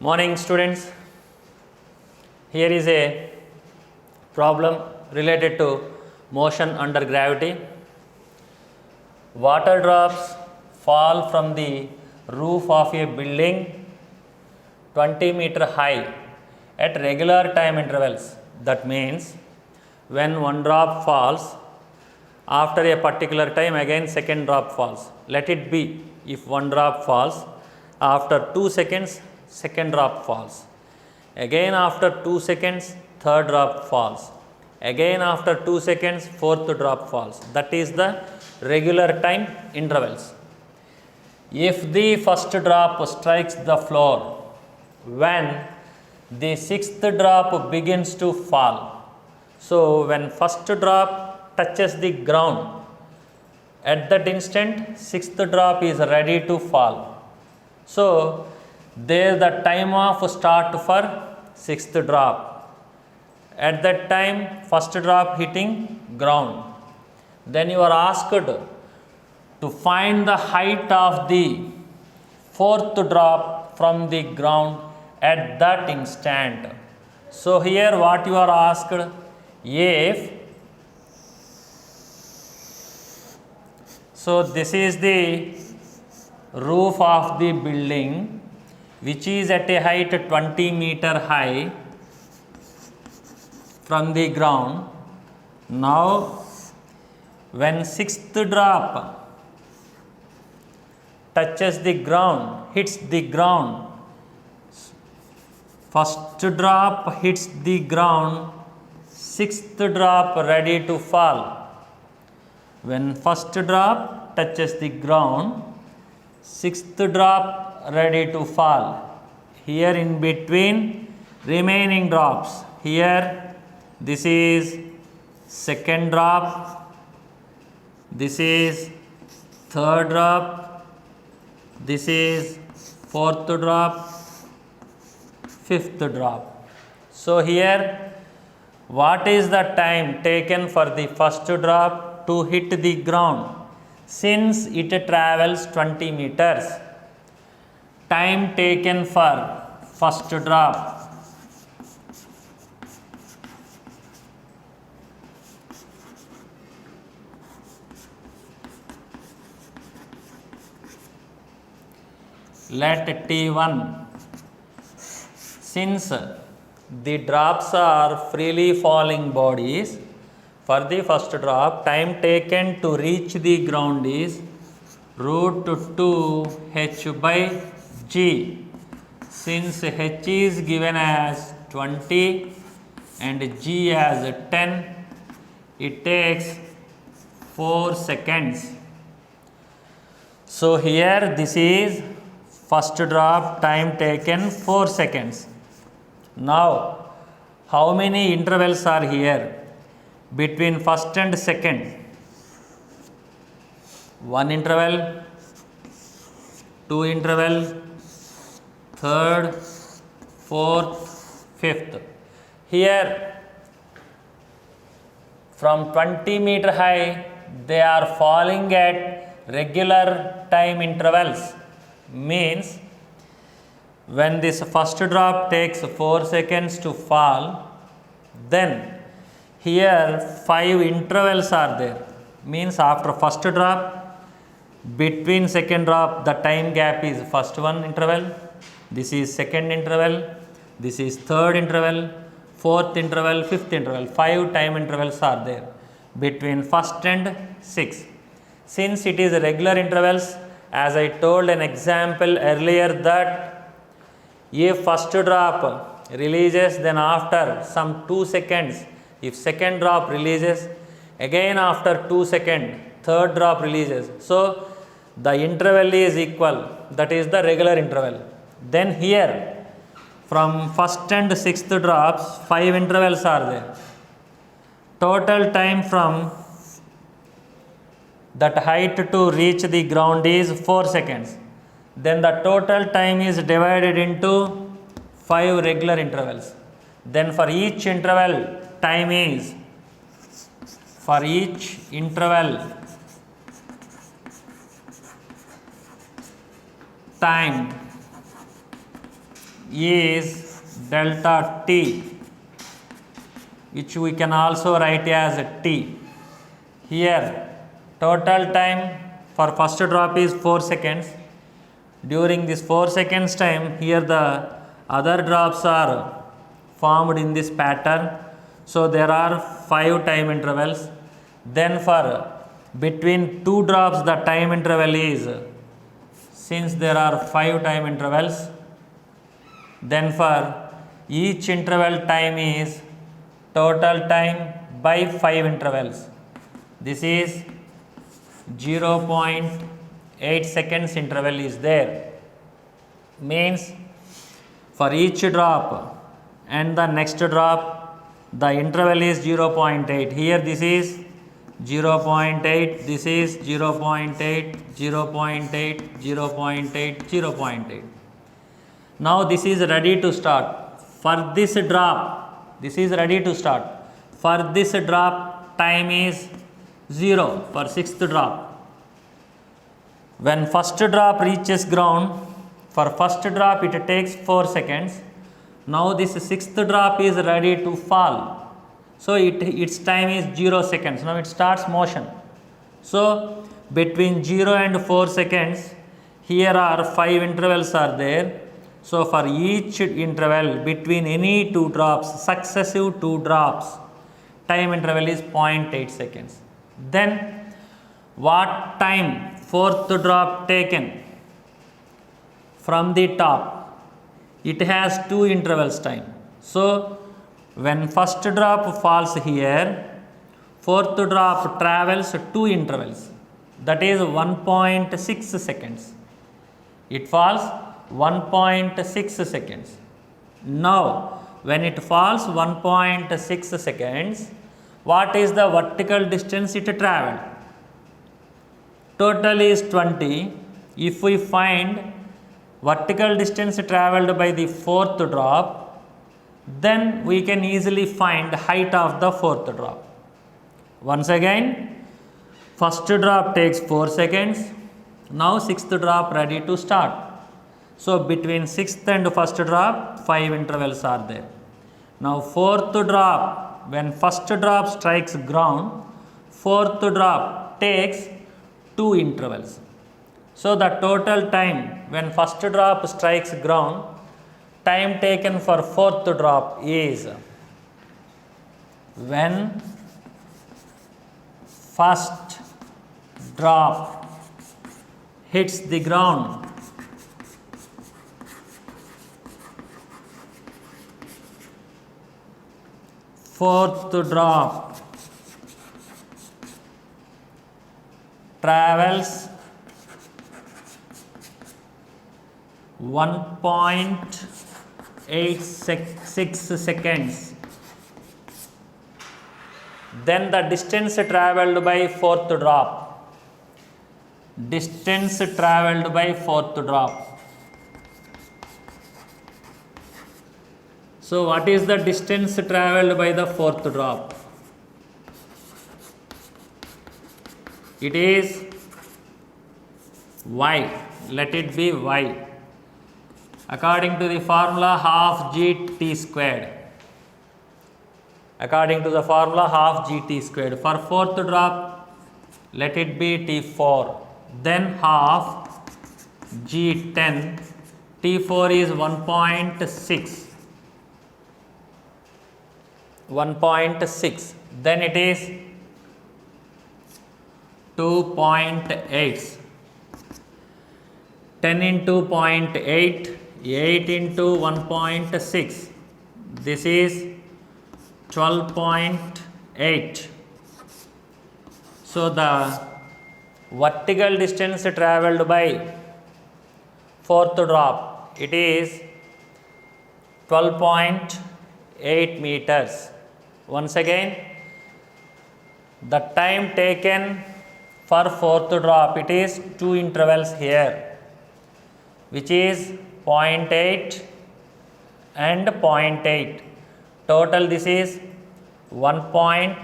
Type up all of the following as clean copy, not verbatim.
Morning students, here is a problem related to motion under gravity. Water drops fall from the roof of a building 20-meter high at regular time intervals. That means when one drop falls, after a particular time again second drop falls. Let it be, if one drop falls, after 2 seconds second drop falls. Again after 2 seconds third drop falls. Again after 2 seconds fourth drop falls. That is the regular time intervals. If the first drop strikes the floor when the sixth drop begins to fall. So when first drop touches the ground, at that instant sixth drop is ready to fall. So there the time of start for sixth drop. At that time first drop hitting ground. Then you are asked to find the height of the fourth drop from the ground at that instant. So here what you are asked, if so this is the roof of the building which is at a height 20-meter high from the ground. Now when sixth drop touches the ground, hits the ground, first drop hits the ground, sixth drop ready to fall. When first drop touches the ground, sixth drop ready to fall. Here in between remaining drops, here this is second drop, this is third drop, this is fourth drop, fifth drop. So here what is the time taken for the first drop to hit the ground? Since it travels 20 meters, time taken for first drop let T1. Since the drops are freely falling bodies, for the first drop time taken to reach the ground is root 2 h by g. Since h is given as 20 and g as 10, it takes 4 seconds. So here this is first drop, time taken 4 seconds. Now how many intervals are here between first and second? 1 interval, 2 interval, third, fourth, fifth. Here from 20-meter high they are falling at regular time intervals. Means when this first drop takes 4 seconds to fall, then here 5 intervals are there. Means after first drop, between second drop, the time gap is first one interval, this is second interval, this is third interval, fourth interval, fifth interval. 5 time intervals are there between first and sixth. Since it is regular intervals, as I told an example earlier that if first drop releases, then after some 2 seconds, if second drop releases, again after 2 seconds, third drop releases. So the interval is equal, that is the regular interval. Then here from first and sixth drops 5 intervals are there. Total time from that height to reach the ground is 4 seconds. Then the total time is divided into 5 regular intervals. Then for each interval time is, for each interval time is delta t, which we can also write as t. Here total time for first drop is 4 seconds. During this 4 seconds time, here the other drops are formed in this pattern. So there are 5 time intervals. Then for between 2 drops the time interval is, since there are 5 time intervals, then for each interval time is total time by 5 intervals. This is 0.8 seconds interval is there. Means for each drop and the next drop the interval is 0.8. Here this is 0.8, this is 0.8, 0.8, 0.8, 0.8. Now this is ready to start. For this drop, this is ready to start. For this drop time is 0 for sixth drop. When first drop reaches ground, for first drop it takes 4 seconds. Now this sixth drop is ready to fall. So its time is 0 seconds. Now it starts motion. So between 0 and 4 seconds, here are 5 intervals are there. So for each interval between any 2 drops, successive 2 drops, time interval is 0.8 seconds. Then what time fourth drop taken from the top? It has 2 intervals time. So when first drop falls here, fourth drop travels 2 intervals, that is 1.6 seconds. It falls 1.6 seconds. Now when it falls 1.6 seconds, what is the vertical distance it traveled? Total is 20. If we find vertical distance traveled by the fourth drop, then we can easily find height of the fourth drop. Once again, first drop takes 4 seconds. Now sixth drop ready to start. So between sixth and first drop 5 intervals are there. Now fourth drop, when first drop strikes ground, fourth drop takes 2 intervals. So the total time when first drop strikes ground, time taken for fourth drop is, when first drop hits the ground, fourth drop travels 1.86 seconds. Then the distance traveled by fourth drop. Distance traveled by fourth drop. So what is the distance traveled by the fourth drop? It is y. Let it be y. According to the formula half gt squared. According to the formula half gt squared. For fourth drop, let it be t4. Then half g10. T4 is 1.6. 1.6. Then it is 2.8. 10 into 0.8. 8 into 1.6. This is 12.8. So the vertical distance traveled by fourth drop, it is 12.8 meters. Once again, the time taken for fourth drop, it is 2 intervals here, which is 0.8 and 0.8. Total this is 1 point.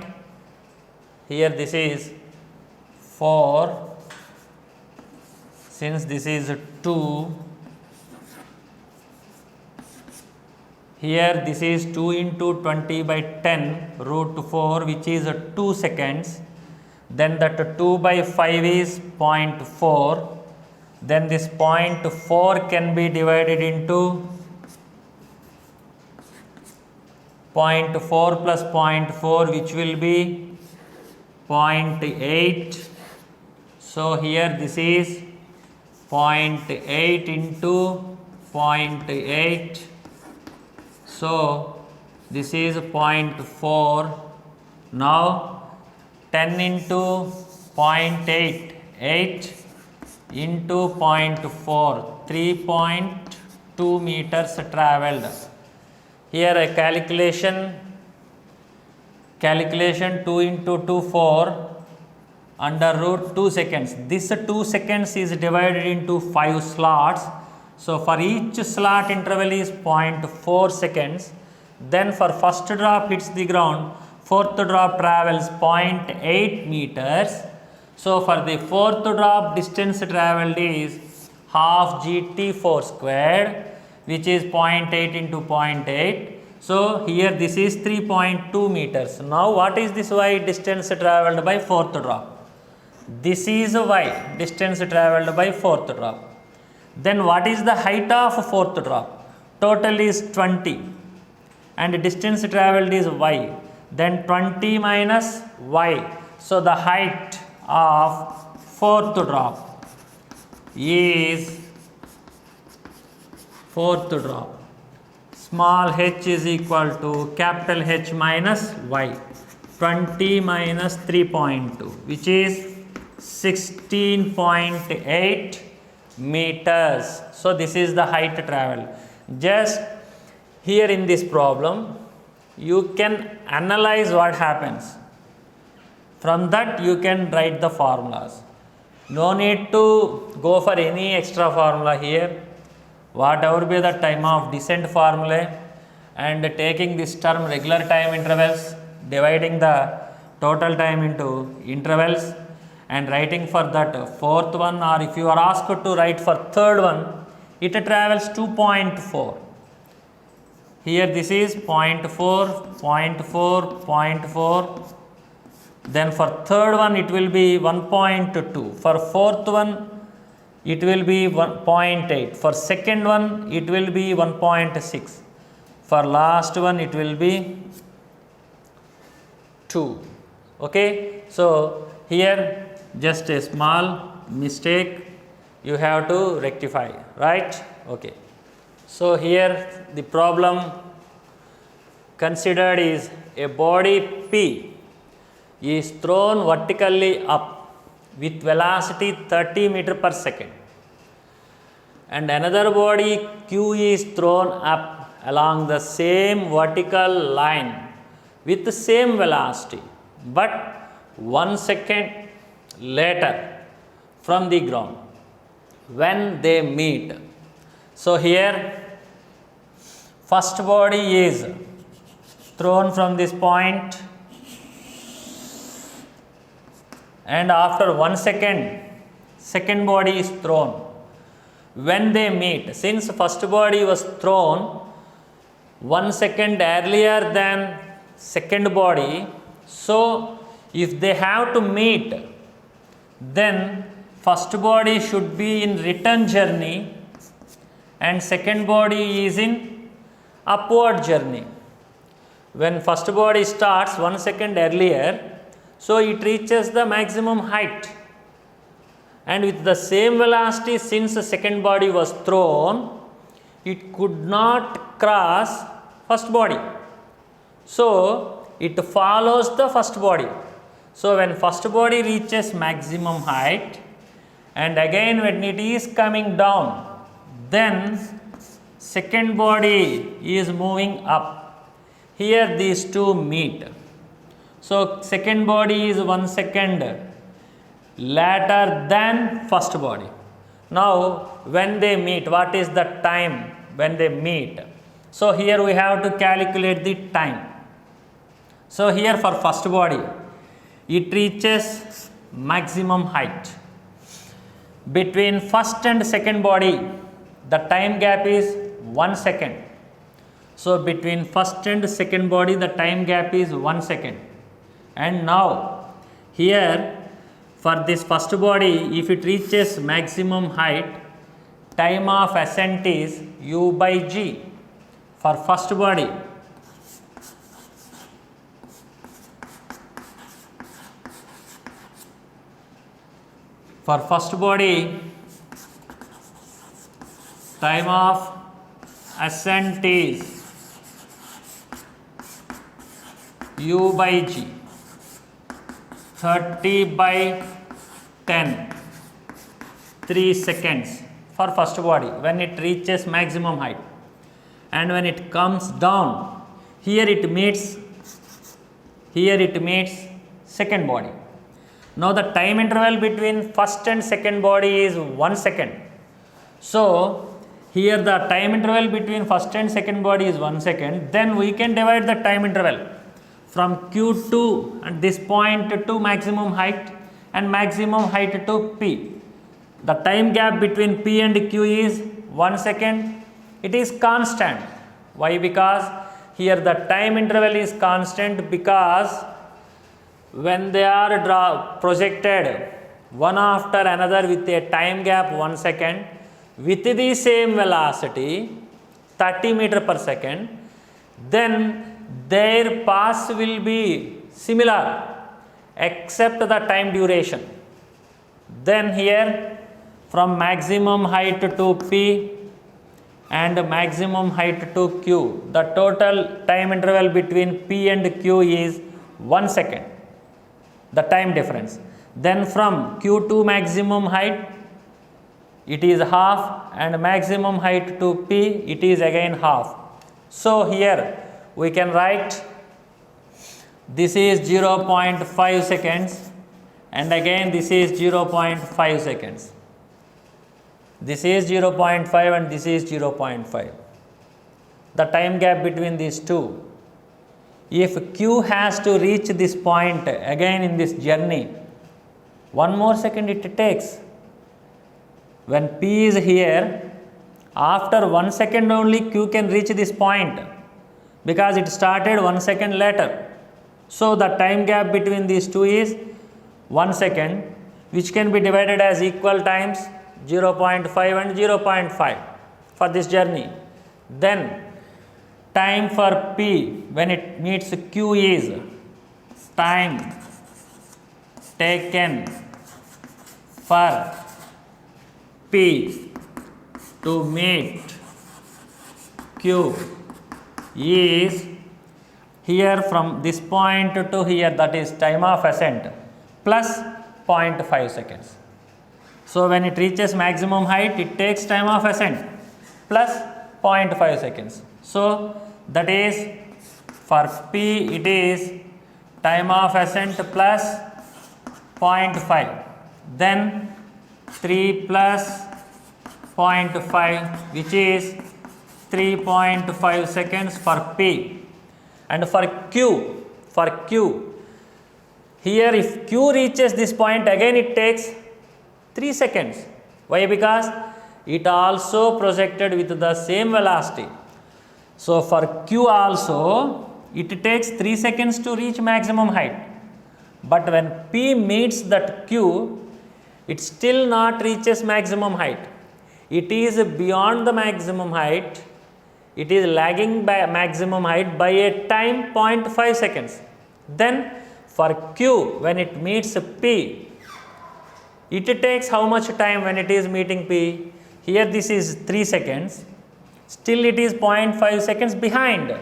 Here this is 4. Since this is 2, Here this is 2 into 20 by 10 root 4, which is 2 seconds. Then that 2 by 5 is 0.4. Then this 0.4 can be divided into 0.4 plus 0.4, which will be 0.8. So here this is 0.8 into 0.8. So this is 0.4. Now 10 into 0.8, 8 into 0.4, 3.2 meters traveled. Here a calculation 2 into 2, 4 under root 2 seconds. This 2 seconds is divided into 5 slots. So for each slot interval is 0.4 seconds. Then for first drop hits the ground, fourth drop travels 0.8 meters. So for the fourth drop, distance travelled is half GT4 squared, which is 0.8 into 0.8. So here this is 3.2 meters. Now what is this y? Distance travelled by fourth drop. This is y, distance travelled by fourth drop. Then what is the height of fourth drop? Total is 20 and distance travelled is y. Then 20 minus y. So the height of fourth drop is small h is equal to capital H minus y. 20 minus 3.2, which is 16.8 meters. So this is the height traveled. Just here in this problem, you can analyze what happens. From that you can write the formulas. No need to go for any extra formula here. Whatever be the time of descent formula and taking this term regular time intervals, dividing the total time into intervals and writing for that fourth one, or if you are asked to write for third one, it travels 2.4. Here this is 0.4, 0.4, 0.4. Then for third one it will be 1.2. For fourth one it will be 1.8. For second one it will be 1.6. For last one it will be 2. Okay. So here just a small mistake you have to rectify, right? Okay. So here the problem considered is a body P is thrown vertically up with velocity 30 meters per second, and another body Q is thrown up along the same vertical line with the same velocity, but 1 second later from the ground when they meet. So here first body is thrown from this point, and after 1 second second body is thrown. When they meet, since first body was thrown 1 second earlier than second body, so if they have to meet, then first body should be in return journey and second body is in upward journey. When first body starts 1 second earlier, so it reaches the maximum height, and with the same velocity, since the second body was thrown, it could not cross first body, so it follows the first body. So when first body reaches maximum height and again when it is coming down, then second body is moving up. Here these two meet. So second body is 1 second later than first body. Now when they meet, what is the time when they meet? So here we have to calculate the time. So here for first body, it reaches maximum height. Between first and second body, the time gap is 1 second. So between first and second body the time gap is 1 second. And now here for this first body, if it reaches maximum height, time of ascent is u by g for first body. For first body, time of ascent is u by g, 30 by 10, 3 seconds for first body when it reaches maximum height. And when it comes down, here it meets second body. Now the time interval between first and second body is 1 second. So here the time interval between first and second body is 1 second. Then we can divide the time interval from Q2 at this point to maximum height and maximum height to P. The time gap between P and Q is 1 second. It is constant. Why? Because here the time interval is constant, because when they are projected one after another with a time gap 1 second with the same velocity 30 meter per second, then their paths will be similar except the time duration. Then here from maximum height to P and maximum height to Q, the total time interval between P and Q is 1 second, the time difference. Then from Q to maximum height it is half, and maximum height to P it is again half. So here we can write this is 0.5 seconds and again this is 0.5 seconds. This is 0.5 and this is 0.5. The time gap between these two. If Q has to reach this point again in this journey, 1 more second it takes. When P is here, after 1 second only Q can reach this point, because it started 1 second later. So the time gap between these two is 1 second, which can be divided as equal times 0.5 and 0.5 for this journey. Then time for P when it meets Q is time taken for P to meet Q is here from this point to here, that is time of ascent plus 0.5 seconds. So when it reaches maximum height, it takes time of ascent plus 0.5 seconds. So that is for P it is time of ascent plus 0.5, then 3 plus 0.5, which is 3.5 seconds for P. And for Q, here if Q reaches this point, again it takes 3 seconds. Why? Because it also projected with the same velocity. So for Q also it takes 3 seconds to reach maximum height. But when P meets that Q, it still not reaches maximum height. It is beyond the maximum height. It is lagging by maximum height by a time 0.5 seconds. Then for Q, when it meets P, it takes how much time when it is meeting P? Here this is 3 seconds. Still it is 0.5 seconds behind.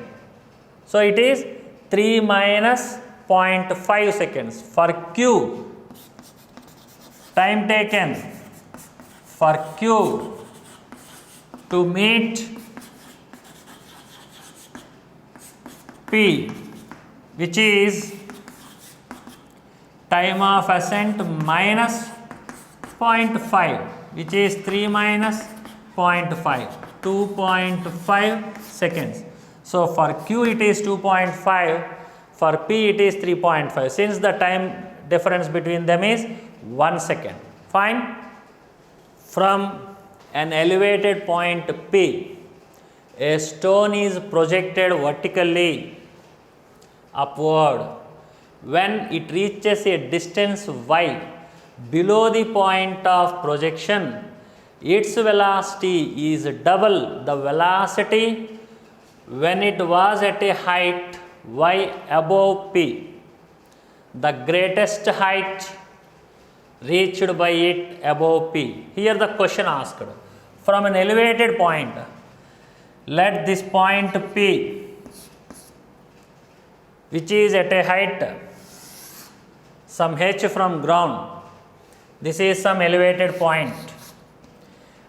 So it is 3 minus 0.5 seconds. For Q, time taken for Q to meet P, which is time of ascent minus 0.5, which is 3 minus 0.5, 2.5 seconds. So for Q it is 2.5, for P it is 3.5, since the time difference between them is 1 second. Fine. From an elevated point P, A stone is projected vertically upward. When it reaches a distance y below the point of projection, its velocity is double the velocity when it was at a height y above p. The greatest height reached by it above p. Here the question asked, from an elevated point, let this point p, which is at a height some h from ground, this is some elevated point.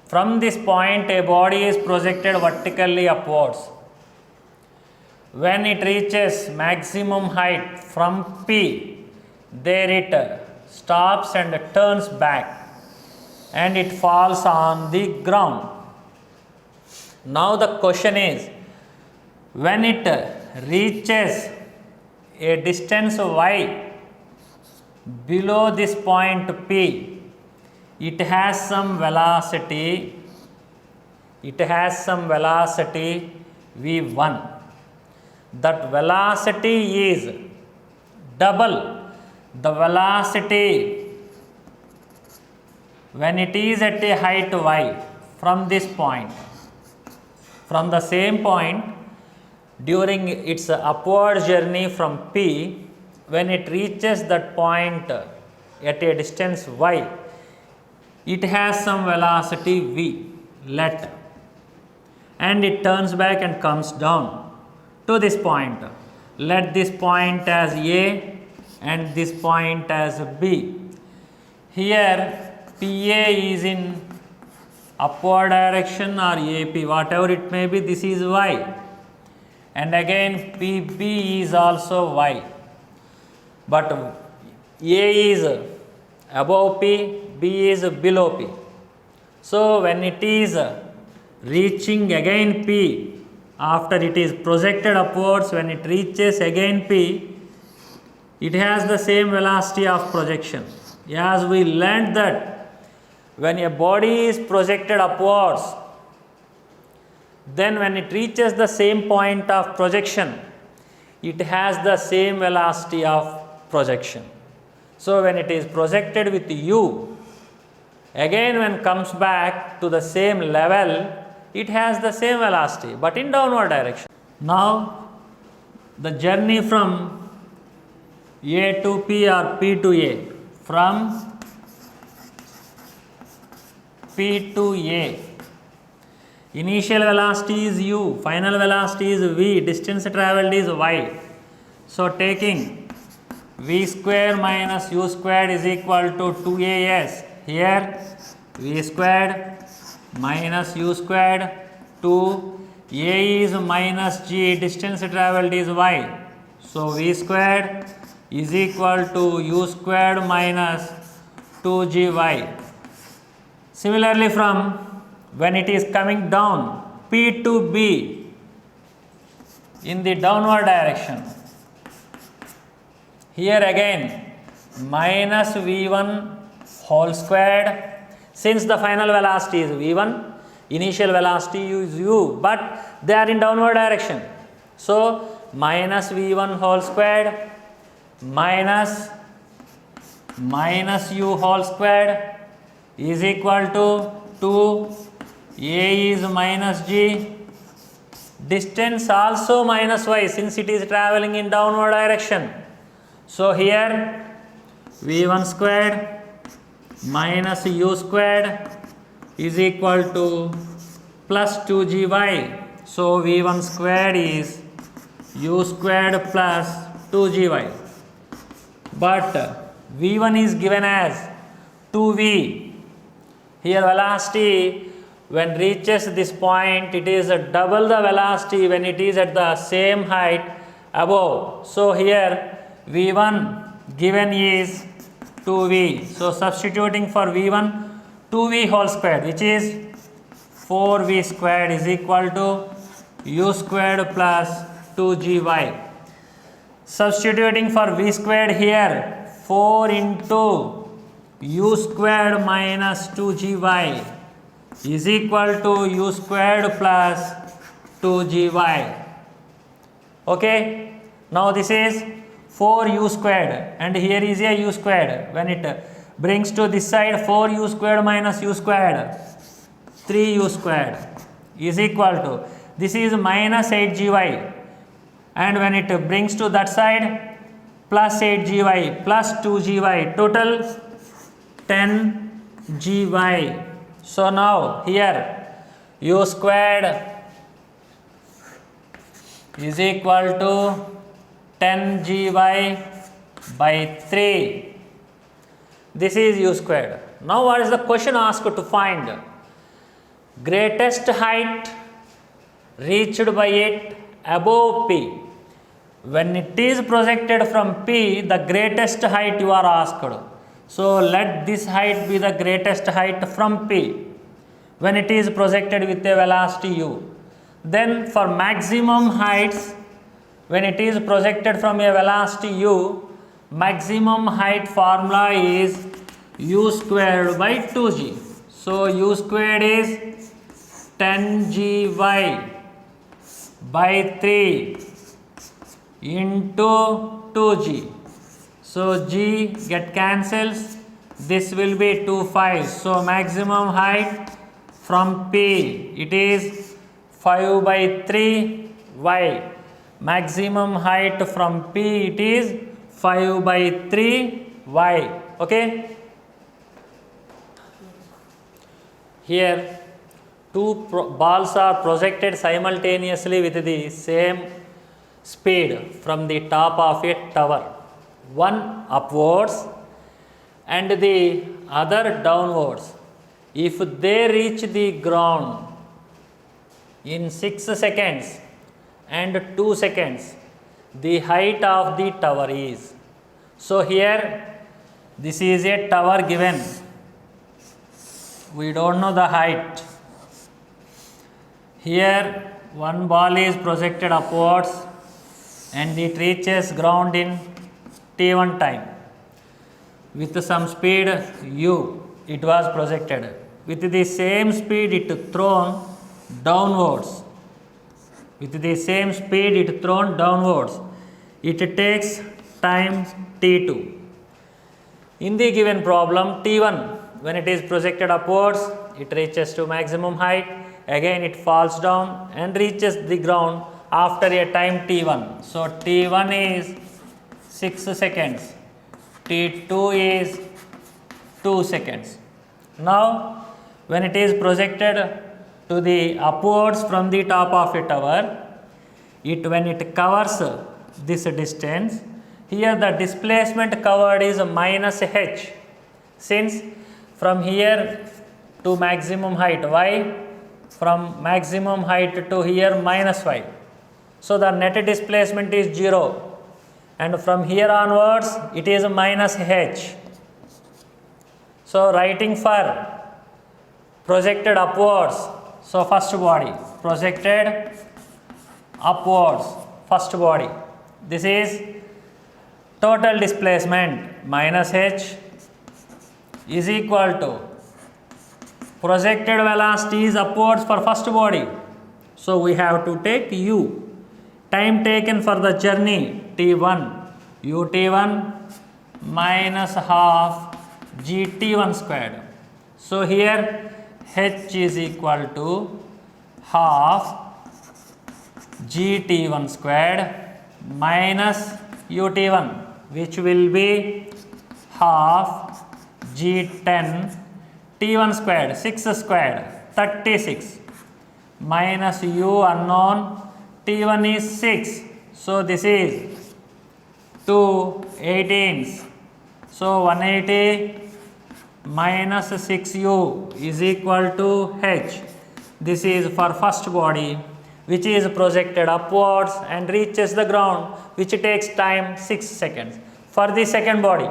From this point a body is projected vertically upwards. When it reaches maximum height from P, there it stops and turns back and it falls on the ground. Now the question is, when it reaches a distance y below this point P, it has some velocity v1. That velocity is double the velocity when it is at a height y from this point. From the same point, during its upward journey from P, when it reaches that point at a distance y, it has some velocity v, let, and it turns back and comes down to this point. Let this point as A and this point as B. Here PA is in upward direction or AP, whatever it may be, this is y, and again PB is also y, but A is above P, B is below P. So when it is reaching again P, after it is projected upwards, when it reaches again P, it has the same velocity of projection. As we learned that when a body is projected upwards, then when it reaches the same point of projection, it has the same velocity of projection. So when it is projected with u, again when comes back to the same level, it has the same velocity but in downward direction. Now the journey from A to P or P to A, from P to A, initial velocity is u, final velocity is v, distance travelled is y. So taking v square minus u squared is equal to 2as. Here v squared minus u squared, 2 a is minus g, distance travelled is y. So v squared is equal to u squared minus 2gy. Similarly, from when it is coming down P to B in the downward direction, here again minus v1 whole squared. Since the final velocity is v1, initial velocity is u, but they are in downward direction. So minus v1 whole squared minus u whole squared is equal to 2, a is minus g, distance also minus y since it is travelling in downward direction. So here v1 squared minus u squared is equal to plus 2gy. So v1 squared is u squared plus 2gy. But v1 is given as 2v. Here velocity when reaches this point, it is double the velocity when it is at the same height above. So here v1 given is 2v. So substituting for v1, 2v whole squared, which is 4v squared is equal to u squared plus 2gy. Substituting for v squared here, 4 into u squared minus 2gy is equal to u squared plus 2gy. Okay, now this is 4u squared and here is a u squared. When it brings to this side, 4u squared minus u squared, 3u squared is equal to, this is minus 8gy, and when it brings to that side, plus 8gy plus 2gy, total 10gy. So now here u squared is equal to 10gy by 3. This is u squared. Now what is the question asked to find? Greatest height reached by it above P. When it is projected from P, the greatest height you are asked. So let this height be the greatest height from P when it is projected with a velocity u. Then for maximum heights, when it is projected from a velocity u, maximum height formula is u squared by 2g. So u squared is 10gy by 3 into 2g. So g get cancels, this will be 2 5. So maximum height from P, it is 5 by 3 y. Maximum height from P, it is 5 by 3 y. Okay. Here two balls are projected simultaneously with the same speed from the top of a tower. One upwards and the other downwards. If they reach the ground in 6 seconds and 2 seconds, the height of the tower is. So here this is a tower given. We don't know the height. Here one ball is projected upwards and it reaches ground in t1 time. With some speed u, it was projected. With the same speed it thrown downwards. With the same speed it thrown downwards. It takes time t2. In the given problem, t1, when it is projected upwards, it reaches to maximum height. Again it falls down and reaches the ground after a time t1. So t1 is 6 seconds. t2 is 2 seconds. Now when it is projected to the upwards from the top of a tower, when it covers this distance, here the displacement covered is minus h, since from here to maximum height y, from maximum height to here minus y. So the net displacement is 0, and from here onwards it is minus h. So writing for projected upwards, so first body projected upwards, first body, this is total displacement minus h is equal to projected velocity is upwards for first body. So we have to take u. Time taken for the journey t1, ut1 minus half gt1 squared. So here h is equal to half gt1 squared minus ut1, which will be half g10 t1 squared, 6 squared, 36, minus u unknown, t1 is 6. So this is 2 18s. So 180 minus 6u is equal to h. This is for first body, which is projected upwards and reaches the ground, which takes time 6 seconds. For the second body,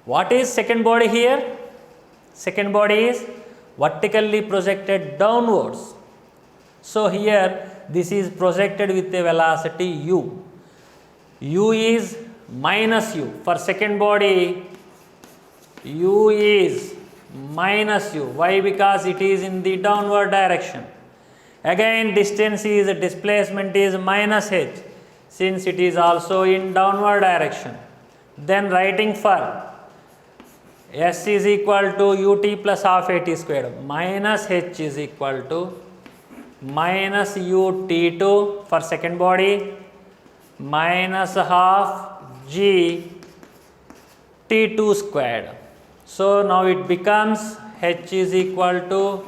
what is second body here? Second body is vertically projected downwards. So here this is projected with a velocity u. U is minus u. For second body, u is minus u. Why? Because it is in the downward direction. Again distance is, displacement is minus h, since it is also in downward direction. Then writing for s is equal to ut plus half at squared minus h is equal to minus ut2 for second body minus half g t2 squared. So now it becomes h is equal to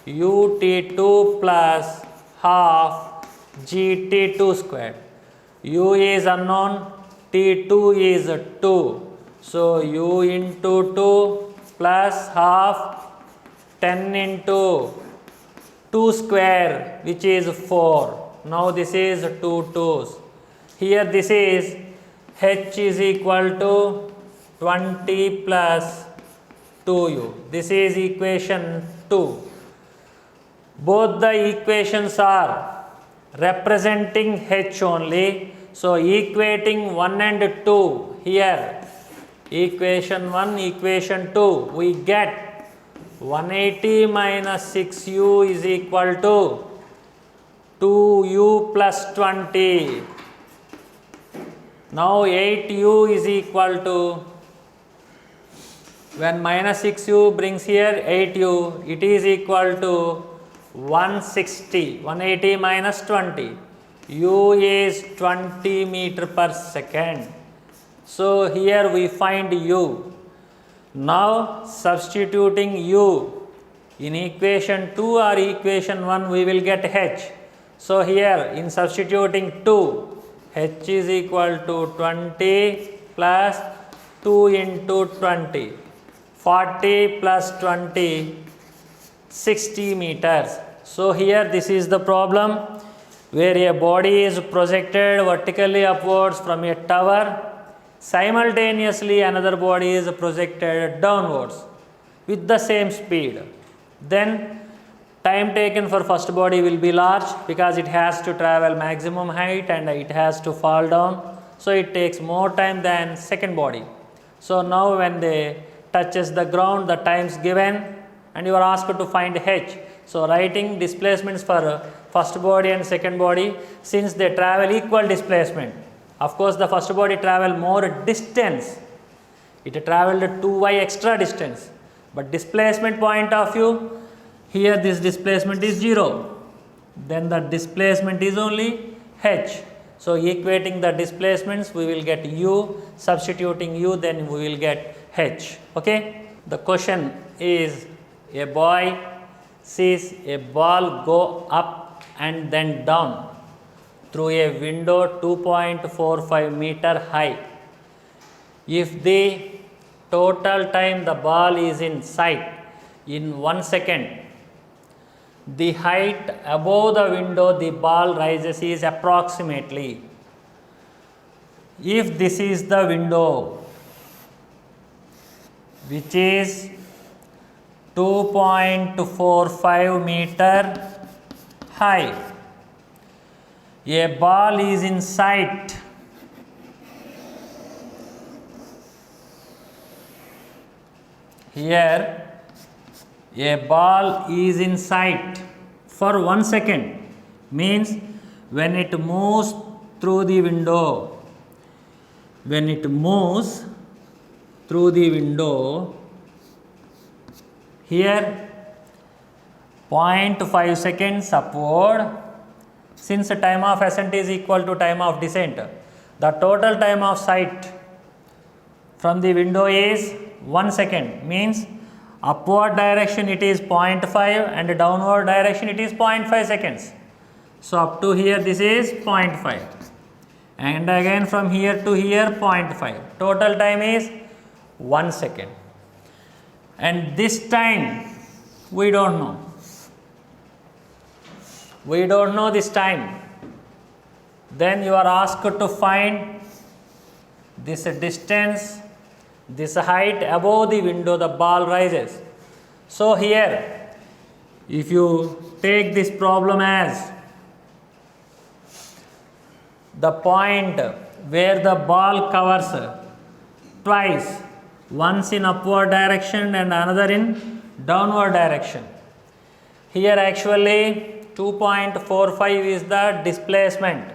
ut2 plus half gt2 squared. U is unknown, t2 is 2. So u into 2 plus half 10 into 2 square, which is 4. Now this is 2 2's. Here this is h is equal to 20 plus 2u. This is equation 2. Both the equations are representing h only. So equating 1 and 2 here, equation 1, equation 2, we get 180 minus 6u is equal to 2u plus 20. Now 8u is equal to, when minus 6u brings here 8u, it is equal to 160. 180 minus 20. U is 20 meter per second. So here we find u. Now substituting u in equation 2 or equation 1, we will get h. So here in substituting 2, h is equal to 20 plus 2 into 20. 40 plus 20, 60 meters. So here this is the problem where a body is projected vertically upwards from a tower. Simultaneously another body is projected downwards with the same speed. Then time taken for first body will be large because it has to travel maximum height and it has to fall down. So it takes more time than second body. So now when they touches the ground, the times given, and you are asked to find h. So writing displacements for first body and second body, since they travel equal displacement. Of course the first body travel more distance, it traveled 2y extra distance, but displacement point of view, here this displacement is 0, then the displacement is only h. So equating the displacements, we will get u, substituting u, then we will get h. Okay. The question is, a boy sees a ball go up and then down through a window 2.45 meter high. If the total time the ball is in sight in 1 second, the height above the window the ball rises is approximately. If this is the window, which is 2.45 meter high, a ball is in sight here, a ball is in sight for 1 second, means when it moves through the window, when it moves through the window, here 0.5 seconds upward, since time of ascent is equal to time of descent, the total time of sight from the window is 1 second, means upward direction it is 0.5 and downward direction it is 0.5 seconds. So up to here this is 0.5 and again from here to here 0.5. Total time is 1 second. And this time we don't know. We don't know this time. Then you are asked to find this distance, this height above the window the ball rises. So here, if you take this problem as the point where the ball covers twice, once in upward direction and another in downward direction. Here actually 2.45 is the displacement.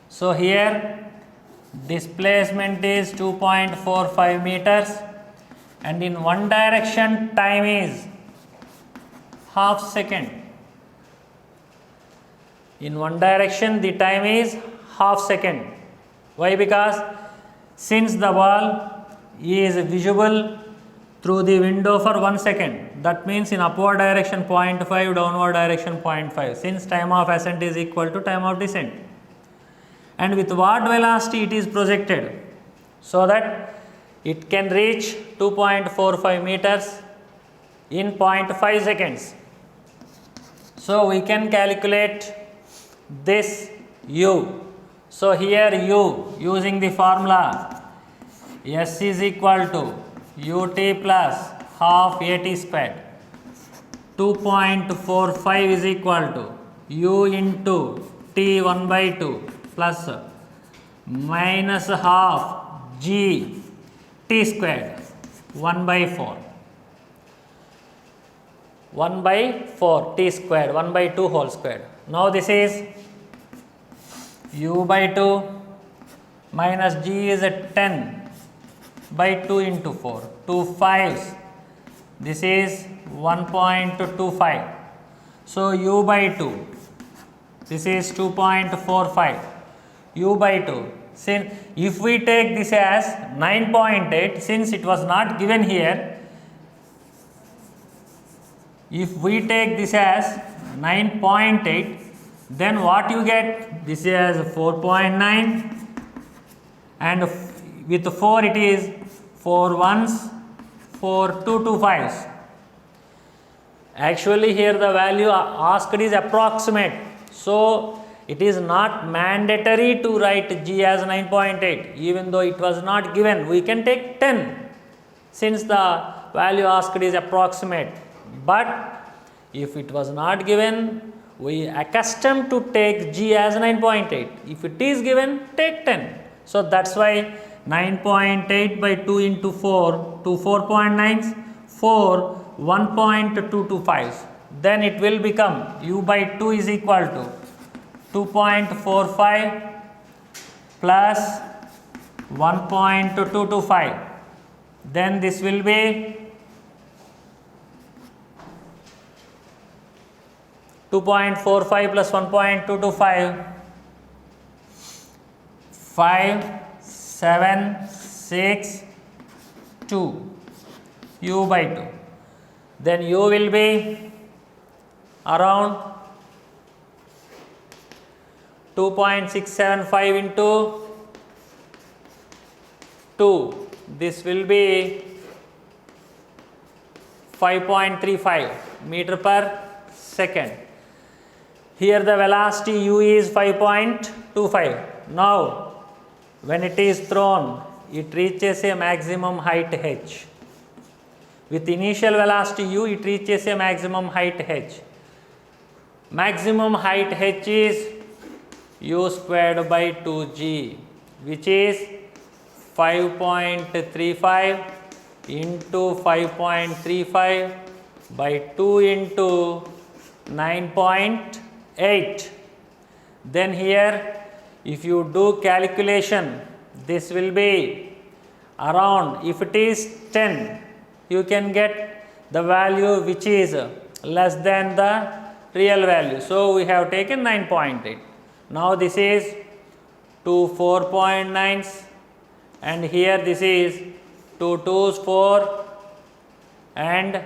So here displacement is 2.45 meters, and in one direction time is half second. In one direction the time is half second. Why? Because since the ball is visible through the window for 1 second, that means in upward direction 0.5, downward direction 0.5, since time of ascent is equal to time of descent. And with what velocity it is projected, so that it can reach 2.45 meters in 0.5 seconds. So we can calculate this u. So here u, using the formula S is equal to ut plus half at squared. 2.45 is equal to u into t 1 by 2 plus minus half g t squared 1 by 4. 1 by 4 t squared 1 by 2 whole squared. Now this is u by 2 minus g is at 10 by 2 into 4, 2 5s, this is 1.25. So u by 2, this is 2.45, u by 2. Since if we take this as 9.8, since it was not given here, if we take this as 9.8, then what you get? This is 4.9, and with 4 it is 4 ones, 4 2 2 5s. Actually here the value asked is approximate, so it is not mandatory to write g as 9.8. Even though it was not given, we can take 10 since the value asked is approximate. But if it was not given, we accustomed to take g as 9.8. If it is given, take 10. So that's why 9.8 by 2 into 4 to 4.9s, 4 1.225. Then it will become u by 2 is equal to 2.45 plus 1.225. Then this will be 2.45 plus 1.225, 5 7 6 2 u by 2. Then u will be around 2.675 into 2, this will be 5.35 meter per second. Here the velocity u is 5.25. Now when it is thrown, it reaches a maximum height h. With initial velocity u, it reaches a maximum height h. Maximum height h is u squared by 2g, which is 5.35 into 5.35 by 2 into 9.8. Then here if you do calculation, this will be around, if it is 10, you can get the value which is less than the real value. So we have taken 9.8. Now this is 2 4.9s, and here this is 2 2s 4 and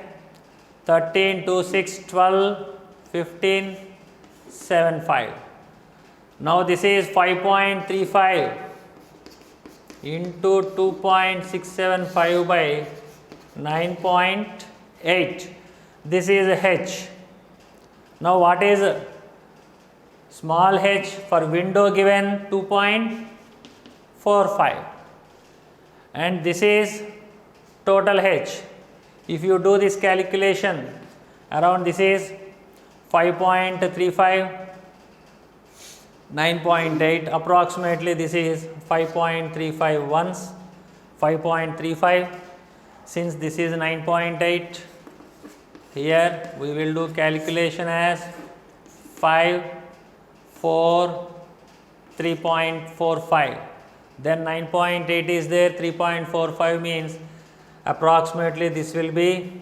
13 2 6 12 15 7 5. Now this is 5.35 into 2.675 by 9.8. This is h. Now what is small h for window given? 2.45, and this is total h. If you do this calculation, around this is 5.35, 9.8, approximately this is 5.35 once, 5.35. Since this is 9.8, here we will do calculation as 5, 4, 3.45. Then 9.8 is there, 3.45 means approximately this will be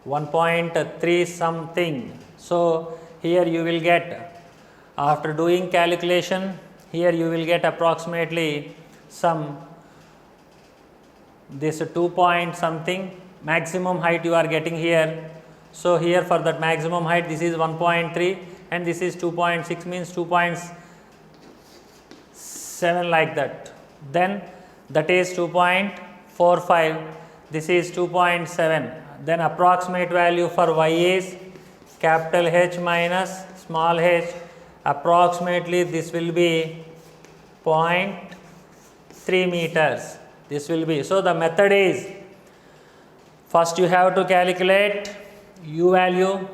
1.3 something. So here you will get, after doing calculation, here you will get approximately some this 2 point something maximum height you are getting here. So here for that maximum height this is 1.3 and this is 2.6 means 2.7 like that. Then that is 2.45, this is 2.7. Then approximate value for y is capital H minus small h, approximately this will be 0.3 meters. This will be, so the method is, first you have to calculate u value,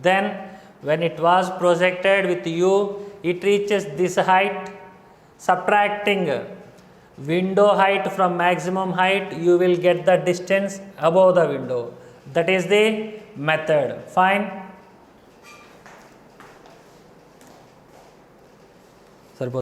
then when it was projected with u, it reaches this height, subtracting window height from maximum height, you will get the distance above the window. That is the method. Fine.